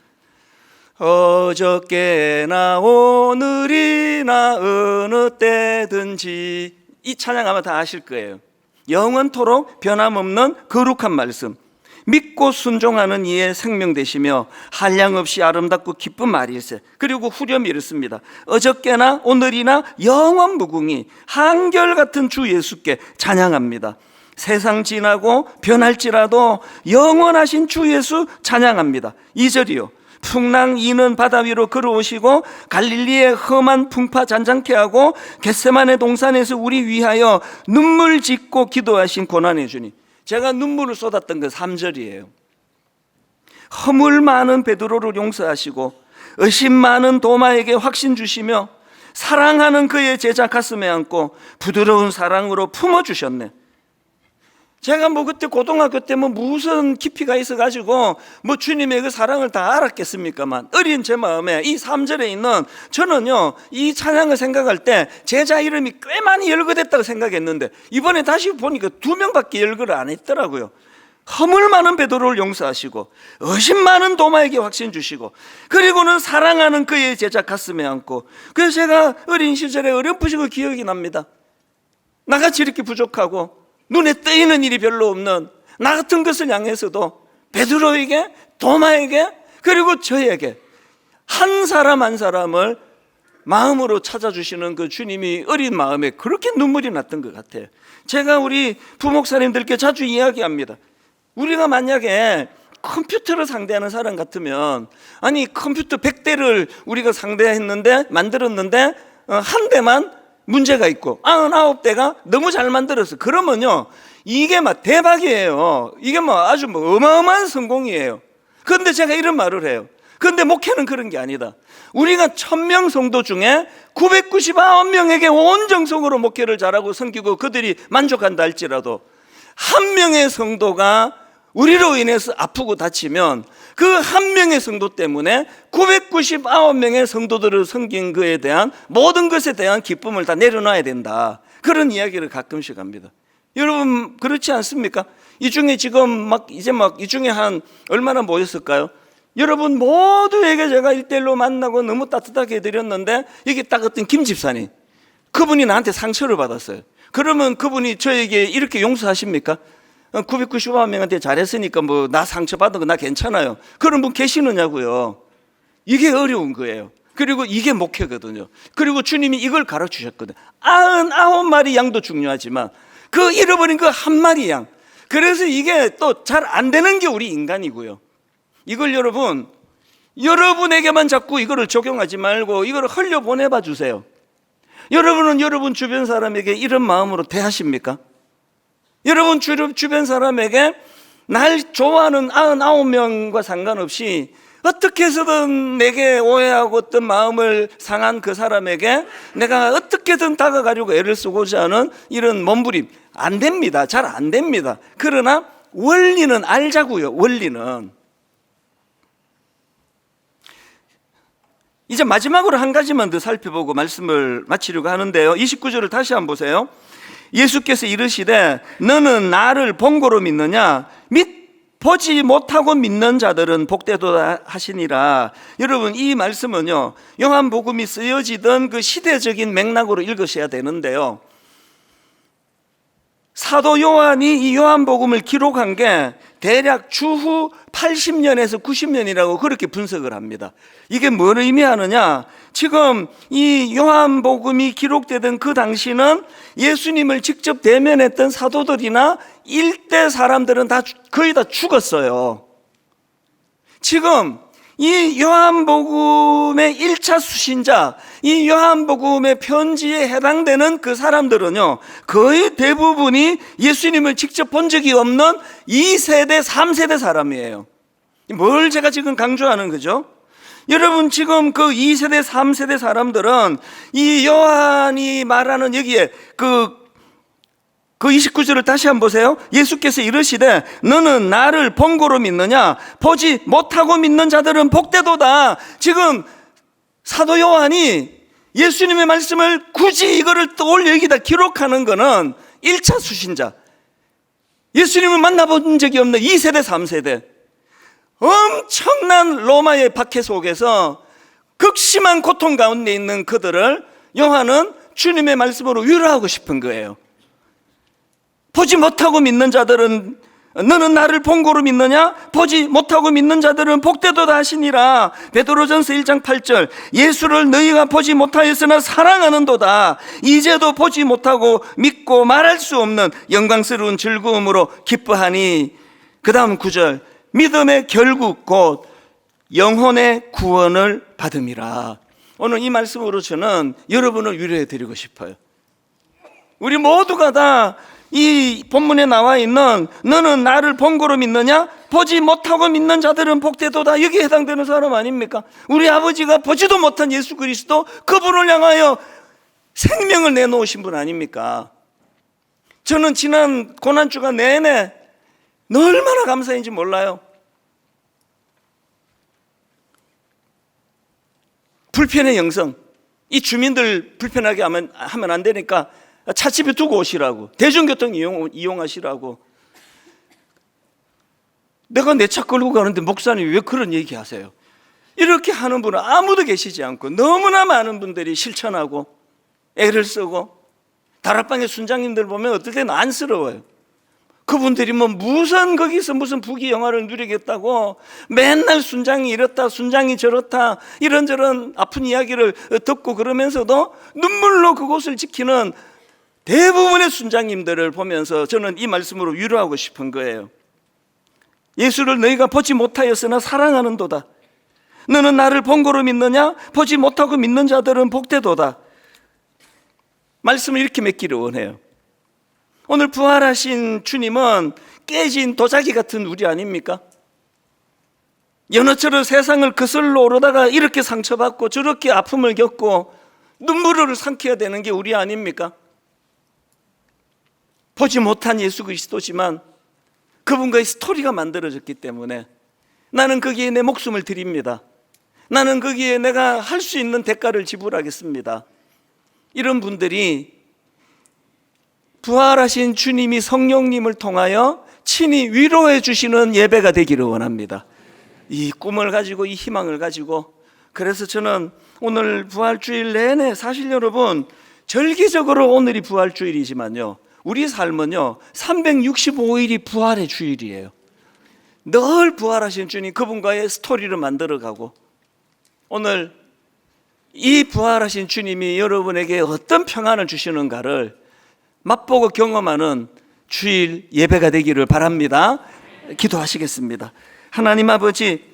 어저께나 오늘이나 어느 때든지, 이 찬양 아마 다 아실 거예요. 영원토록 변함없는 거룩한 말씀, 믿고 순종하는 이의 생명 되시며 한량없이 아름답고 기쁜 말일세. 그리고 후렴이 이렇습니다. 어저께나 오늘이나 영원 무궁히 한결같은 주 예수께 찬양합니다. 세상 지나고 변할지라도 영원하신 주 예수 찬양합니다. 2절이요. 풍랑 이는 바다 위로 걸어오시고 갈릴리의 험한 풍파 잔잔케 하고 겟세마네 동산에서 우리 위하여 눈물 짓고 기도하신 고난의 주님. 제가 눈물을 쏟았던 그 3절이에요. 허물 많은 베드로를 용서하시고 의심 많은 도마에게 확신 주시며 사랑하는 그의 제자 가슴에 안고 부드러운 사랑으로 품어주셨네. 제가 뭐 그때 고등학교 때 뭐 무슨 깊이가 있어가지고 뭐 주님의 그 사랑을 다 알았겠습니까만, 어린 제 마음에 이 3절에 있는, 저는요 이 찬양을 생각할 때 제자 이름이 꽤 많이 열거됐다고 생각했는데 이번에 다시 보니까 2명밖에 열거를 안 했더라고요. 허물 많은 베드로를 용서하시고 의심 많은 도마에게 확신 주시고 그리고는 사랑하는 그의 제자 가슴에 안고. 그래서 제가 어린 시절에 어렴풋이 그 기억이 납니다. 나같이 이렇게 부족하고 눈에 띄는 일이 별로 없는 나 같은 것을 향해서도 베드로에게, 도마에게, 그리고 저에게 한 사람 한 사람을 마음으로 찾아주시는 그 주님이 어린 마음에 그렇게 눈물이 났던 것 같아요. 제가 우리 부목사님들께 자주 이야기합니다. 우리가 만약에 컴퓨터를 상대하는 사람 같으면, 아니 컴퓨터 100대를 우리가 상대했는데 만들었는데 한 대만 문제가 있고 99대가 너무 잘 만들었어. 그러면요 이게 막 대박이에요. 이게 뭐 아주 뭐 어마어마한 성공이에요. 그런데 제가 이런 말을 해요. 그런데 목회는 그런 게 아니다. 우리가 1000명 성도 중에 999명에게 온 정성으로 목회를 잘하고 섬기고 그들이 만족한다 할지라도 한 명의 성도가 우리로 인해서 아프고 다치면 그 한 명의 성도 때문에 999명의 성도들을 섬긴 그에 대한 모든 것에 대한 기쁨을 다 내려놔야 된다. 그런 이야기를 가끔씩 합니다. 여러분 그렇지 않습니까? 이 중에 지금 이제 이 중에 한 얼마나 모였을까요? 여러분 모두에게 제가 1대1로 만나고 너무 따뜻하게 해드렸는데 여기 딱 어떤 김 집사님, 그분이 나한테 상처를 받았어요. 그러면 그분이 저에게 이렇게 용서하십니까? 999명한테 잘했으니까 뭐 나 상처받은 거 나 괜찮아요. 그런 분 계시느냐고요. 이게 어려운 거예요. 그리고 이게 목회거든요. 그리고 주님이 이걸 가르치셨거든요. 99마리 양도 중요하지만 그 잃어버린 그 한 마리 양, 그래서 이게 또 잘 안 되는 게 우리 인간이고요. 이걸 여러분에게만 자꾸 이거를 적용하지 말고 이거를 흘려보내봐 주세요. 여러분은 여러분 주변 사람에게 이런 마음으로 대하십니까? 여러분 주변 사람에게 날 좋아하는 99명과 상관없이 어떻게 해서든 내게 오해하고 어떤 마음을 상한 그 사람에게 내가 어떻게든 다가가려고 애를 쓰고자 하는 이런 몸부림, 안 됩니다. 잘 안 됩니다. 그러나 원리는 알자고요. 원리는. 이제 마지막으로 한 가지만 더 살펴보고 말씀을 마치려고 하는데요, 29절을 다시 한번 보세요. 예수께서 이르시되 너는 나를 본고로 믿느냐? 보지 못하고 믿는 자들은 복되도다 하시니라. 여러분 이 말씀은요 요한복음이 쓰여지던 그 시대적인 맥락으로 읽으셔야 되는데요, 사도 요한이 이 요한복음을 기록한 게 대략 주후 80년에서 90년이라고 그렇게 분석을 합니다. 이게 뭘 의미하느냐? 지금 이 요한복음이 기록되던 그 당시는 예수님을 직접 대면했던 사도들이나 일대 사람들은 다 거의 다 죽었어요. 지금 이 요한복음의 1차 수신자, 이 요한복음의 편지에 해당되는 그 사람들은요 거의 대부분이 예수님을 직접 본 적이 없는 2세대, 3세대 사람이에요. 뭘 제가 지금 강조하는 거죠? 여러분, 지금 그 2세대 3세대 사람들은 이 요한이 말하는 여기에 그 29절을 다시 한번 보세요. 예수께서 이르시되 너는 나를 본고로 믿느냐? 보지 못하고 믿는 자들은 복되도다. 지금 사도 요한이 예수님의 말씀을 굳이 이거를 떠올려 여기다 기록하는 거는 1차 수신자, 예수님을 만나본 적이 없는 2세대 3세대, 엄청난 로마의 박해 속에서 극심한 고통 가운데 있는 그들을 요한은 주님의 말씀으로 위로하고 싶은 거예요. 보지 못하고 믿는 자들은, 너는 나를 본고로 믿느냐? 보지 못하고 믿는 자들은 복되도다 하시니라. 베드로전서 1장 8절, 예수를 너희가 보지 못하였으나 사랑하는도다. 이제도 보지 못하고 믿고 말할 수 없는 영광스러운 즐거움으로 기뻐하니. 그 다음 9절, 믿음의 결국 곧 영혼의 구원을 받음이라. 오늘 이 말씀으로 저는 여러분을 위로해 드리고 싶어요. 우리 모두가 다 이 본문에 나와 있는 너는 나를 본고로 믿느냐? 보지 못하고 믿는 자들은 복되도다, 여기에 해당되는 사람 아닙니까? 우리 아버지가 보지도 못한 예수 그리스도, 그분을 향하여 생명을 내놓으신 분 아닙니까? 저는 지난 고난주가 내내 얼마나 감사했는지 몰라요. 불편의 영성, 이 주민들 불편하게 하면 안 되니까 차집에 두고 오시라고, 대중교통 이용하시라고. 내가 내 차 끌고 가는데 목사님이 왜 그런 얘기 하세요? 이렇게 하는 분은 아무도 계시지 않고 너무나 많은 분들이 실천하고 애를 쓰고, 다락방의 순장님들 보면 어떨 때는 안쓰러워요. 그분들이 거기서 무슨 부귀 영화를 누리겠다고 맨날 순장이 이렇다, 순장이 저렇다, 이런저런 아픈 이야기를 듣고 그러면서도 눈물로 그곳을 지키는 대부분의 순장님들을 보면서 저는 이 말씀으로 위로하고 싶은 거예요. 예수를 너희가 보지 못하였으나 사랑하는도다. 너는 나를 본고로 믿느냐? 보지 못하고 믿는 자들은 복되도다. 말씀을 이렇게 맺기를 원해요. 오늘 부활하신 주님은 깨진 도자기 같은 우리 아닙니까? 연어처럼 세상을 거슬러 오르다가 이렇게 상처받고 저렇게 아픔을 겪고 눈물을 삼켜야 되는 게 우리 아닙니까? 보지 못한 예수 그리스도지만 그분과의 스토리가 만들어졌기 때문에 나는 거기에 내 목숨을 드립니다. 나는 거기에 내가 할 수 있는 대가를 지불하겠습니다. 이런 분들이 부활하신 주님이 성령님을 통하여 친히 위로해 주시는 예배가 되기를 원합니다. 이 꿈을 가지고, 이 희망을 가지고. 그래서 저는 오늘 부활주일 내내, 사실 여러분 절기적으로 오늘이 부활주일이지만요, 우리 삶은요 365일이 부활의 주일이에요. 늘 부활하신 주님, 그분과의 스토리를 만들어가고, 오늘 이 부활하신 주님이 여러분에게 어떤 평안을 주시는가를 맛보고 경험하는 주일 예배가 되기를 바랍니다. 기도하시겠습니다. 하나님 아버지,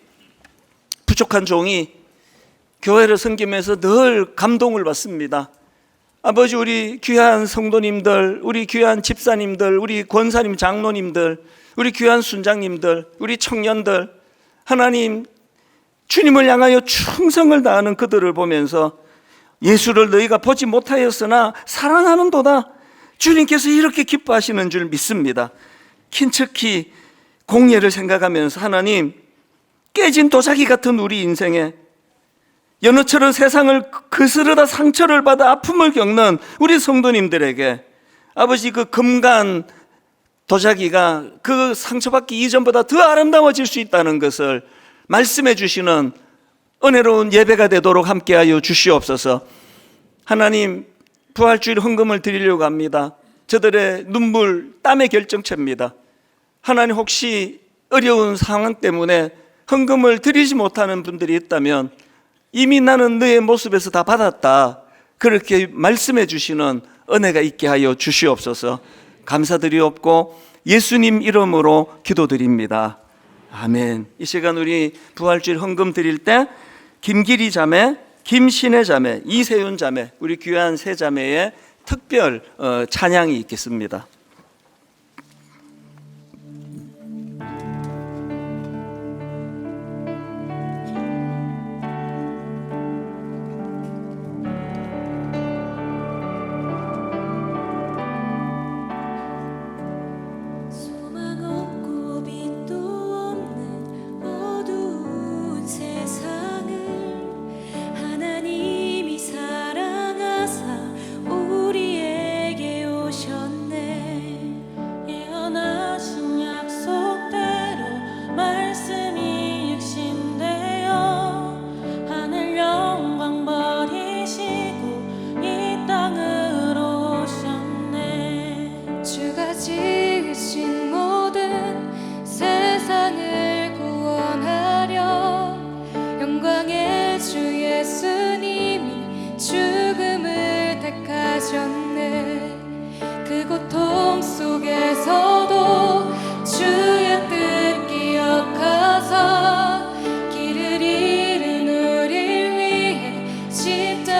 부족한 종이 교회를 섬기면서 늘 감동을 받습니다. 아버지, 우리 귀한 성도님들, 우리 귀한 집사님들, 우리 권사님, 장로님들, 우리 귀한 순장님들, 우리 청년들, 하나님 주님을 향하여 충성을 다하는 그들을 보면서 예수를 너희가 보지 못하였으나 사랑하는도다, 주님께서 이렇게 기뻐하시는 줄 믿습니다. 킨츠키 공예를 생각하면서 하나님, 깨진 도자기 같은 우리 인생에 연어처럼 세상을 거스르다 상처를 받아 아픔을 겪는 우리 성도님들에게 아버지, 그 금간 도자기가 그 상처받기 이전보다 더 아름다워질 수 있다는 것을 말씀해 주시는 은혜로운 예배가 되도록 함께하여 주시옵소서. 하나님, 부활주일 헌금을 드리려고 합니다. 저들의 눈물, 땀의 결정체입니다. 하나님, 혹시 어려운 상황 때문에 헌금을 드리지 못하는 분들이 있다면 이미 나는 너의 모습에서 다 받았다, 그렇게 말씀해 주시는 은혜가 있게 하여 주시옵소서. 감사드리옵고 예수님 이름으로 기도드립니다. 아멘. 이 시간 우리 부활주일 헌금 드릴 때 김기리 자매, 김신혜 자매, 이세윤 자매, 우리 귀한 세 자매의 특별 찬양이 있겠습니다.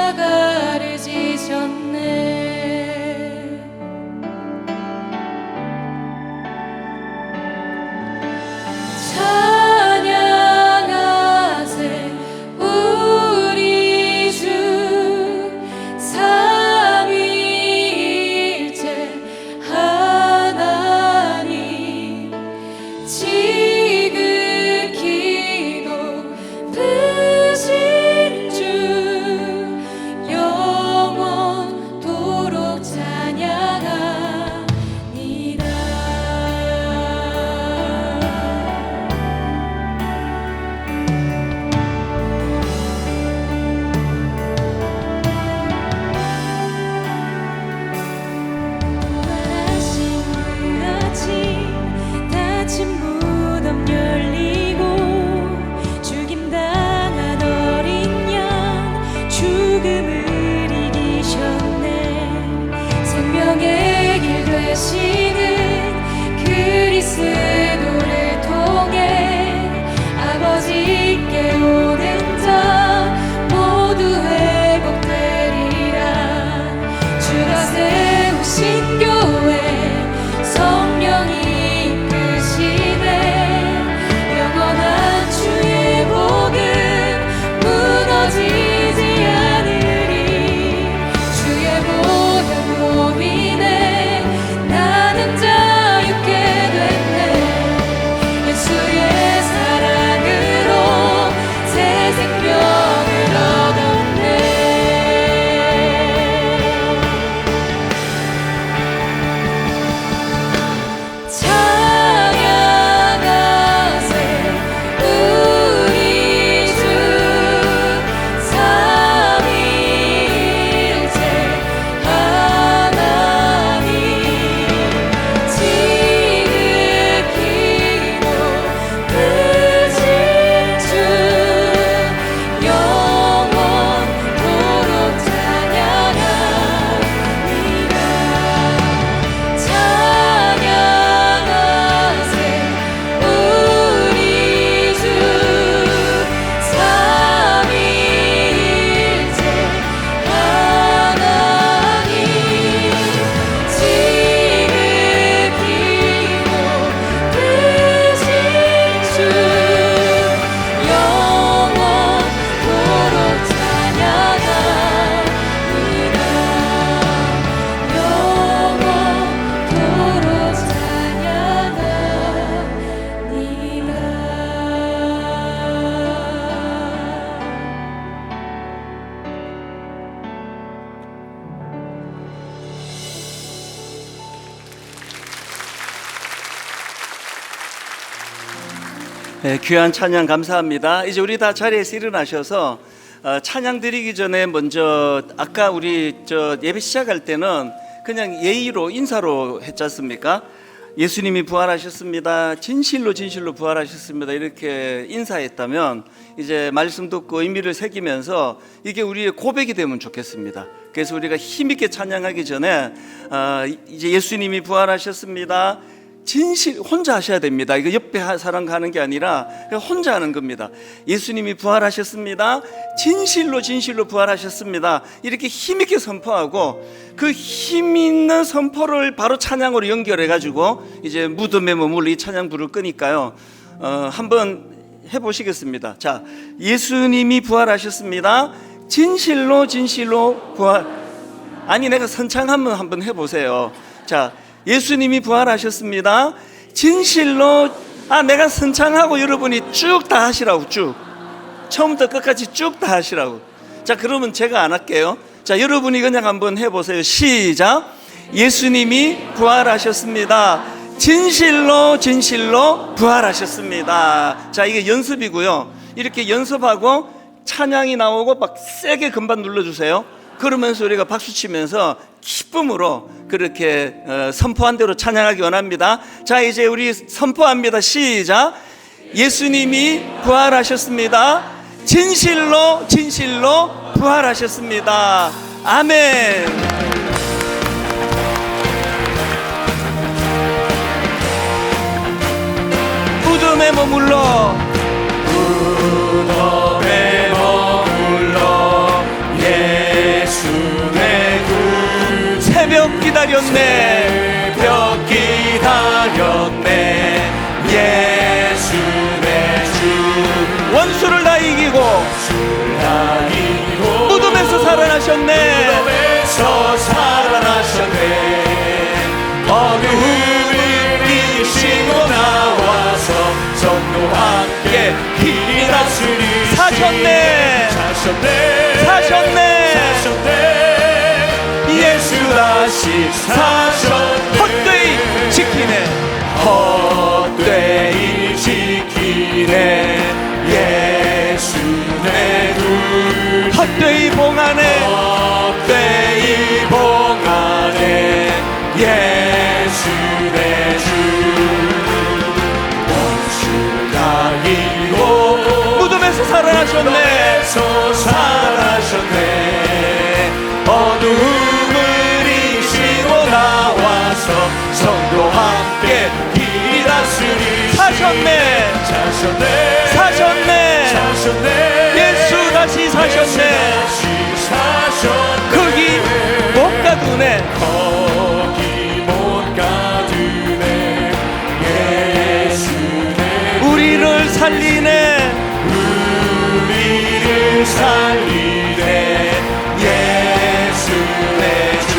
십자가를 지셨네. 찬양하세 우리 주 삼위일체 하나님, 지극히 높으신 주 영원토록 찬양하니라. 부활하신 그 아침, 닫힌 무덤 열리고 죽임당한 어린 양 죽음을 이기셨네. 생명의 길 되시는 그리스도를 통해 아버지께 오는 자 모두 회복되리라. 주가 세우신 교회 성령이 이끄시네. 영원한 주의 복음 무너지지 않으리. 주의 보혈로 인해 나는 자유케 됐네. 예수의 사랑으로 새 생명을 얻었네. 찬양하세 우리 주 삼위일체 하나님, 지극히 높으신 주 영원토록 찬양하니라. 찬양하세 우리 주 삼위일체 하나님, 지극히 높으신 주 영원토록 찬양하니라. 영원토록 네, 귀한 찬양 감사합니다. 이제 우리 다 자리에서 일어나셔서 찬양 드리기 전에 먼저 아까 우리 예배 시작할 때는 그냥 예의로 인사로 했지 않습니까? 예수님이 부활하셨습니다. 진실로 진실로 부활하셨습니다. 이렇게 인사했다면 이제 말씀 듣고 의미를 새기면서 이게 우리의 고백이 되면 좋겠습니다. 그래서 우리가 힘있게 찬양하기 전에 이제 예수님이 부활하셨습니다. 진실 혼자 하셔야 됩니다. 이거 옆에 사람 가는 게 아니라 그냥 혼자 하는 겁니다. 예수님이 부활하셨습니다. 진실로 진실로 부활하셨습니다. 이렇게 힘있게 선포하고 그 힘 있는 선포를 바로 찬양으로 연결해 가지고 이제 무덤에 머물러 이 찬양 부를 거니까요. 한번 해보시겠습니다. 자, 예수님이 부활하셨습니다. 진실로 진실로 부활. 아니 내가 선창하면 한번 해보세요. 자, 예수님이 부활하셨습니다. 진실로. 내가 선창하고 여러분이 쭉 다 하시라고. 쭉 처음부터 끝까지 쭉 다 하시라고. 자, 그러면 제가 안 할게요. 자, 여러분이 그냥 한번 해보세요. 시작. 예수님이 부활하셨습니다. 진실로 진실로 부활하셨습니다. 자, 이게 연습이고요. 이렇게 연습하고 찬양이 나오고 막 세게 금방 눌러주세요. 그러면서 우리가 박수 치면서 기쁨으로 그렇게 선포한 대로 찬양하기 원합니다. 자, 이제 우리 선포합니다. 시작. 예수님이 부활하셨습니다. 진실로 진실로 부활하셨습니다. 아멘. 무덤에 머물러 무덤에 머물러 예수 내 구. 새벽 기다렸네. 새벽 기다렸네. 예수 내 주. 원수를 다 이기고 무덤에서 살아나셨네. 무덤에서 살아나셨네. 어둠을 이기시고 나와서 성도와 함께 길이 다스리 사셨네. 사셨네. 사셨네. 사셨네. 예수 다시 사셨네. 헛되이 지키네. 헛되이 지키네. 예수 내 두. 헛되이 봉하네. 헛되이 봉하네. 예수 내 주. 원수가 이기고 무덤에서 살아나셨네. 무덤에서 살아나셨네. 어둠을 이기시고 나와서 성도와 함께 길이 다스리 사셨네. 사셨네. 사셨네. 사셨네. 예수 다시 사셨네. 거기 못 가두네. 거기 못 가두네. 예수 내 우리를 살리네. 우리를 살리네. 예수 내 주.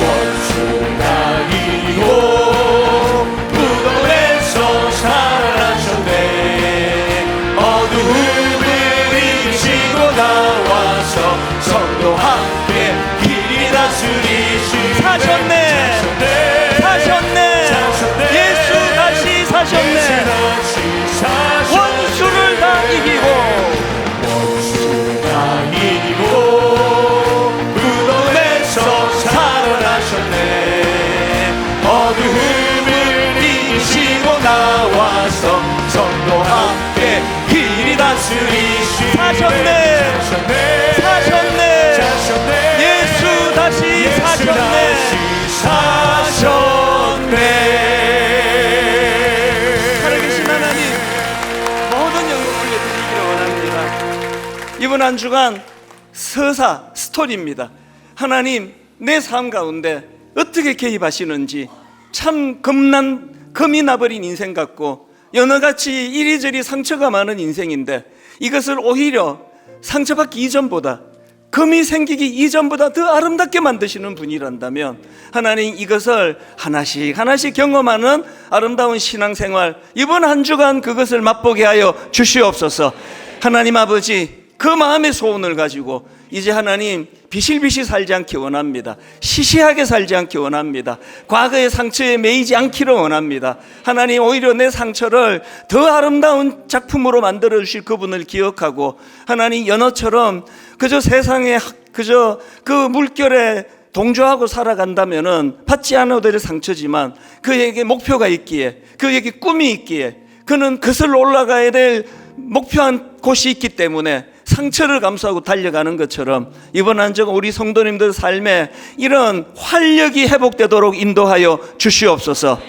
원수가 이기고 무덤에서 살아나셨네. 어둠을 이기시고 나와서 성도 함께 길이 다스리시 사셨네. 사셨네. 예수 다시 사셨네. 원수를 다 이기고 무덤에서 살아나셨네. 어둠을 이기시고 나와서 성도 함께 길이 다스리시 사셨네. 사셨네. 예수 다시 사셨네. 사셨네. 살아계신 하나님, 모든 영광 올려드리기를 원합니다. 이번 한 주간 서사 스토리입니다. 하나님, 내 삶 가운데 어떻게 개입하시는지 참 금이 나버린 인생 같고 연어같이 이리저리 상처가 많은 인생인데 이것을 오히려 상처받기 이전보다 금이 생기기 이전보다 더 아름답게 만드시는 분이란다면 하나님, 이것을 하나씩 하나씩 경험하는 아름다운 신앙생활, 이번 한 주간 그것을 맛보게 하여 주시옵소서. 하나님 아버지, 그 마음의 소원을 가지고 이제 하나님 비실비실 살지 않기 원합니다. 시시하게 살지 않기 원합니다. 과거의 상처에 매이지 않기를 원합니다. 하나님, 오히려 내 상처를 더 아름다운 작품으로 만들어 주실 그분을 기억하고 하나님, 연어처럼 그저 세상에 그저 그 물결에 동조하고 살아간다면은 받지 않아도 될 상처지만 그에게 목표가 있기에, 그에게 꿈이 있기에, 그는 그슬 올라가야 될 목표한 곳이 있기 때문에 상처를 감수하고 달려가는 것처럼 이번 한 주간 우리 성도님들 삶에 이런 활력이 회복되도록 인도하여 주시옵소서.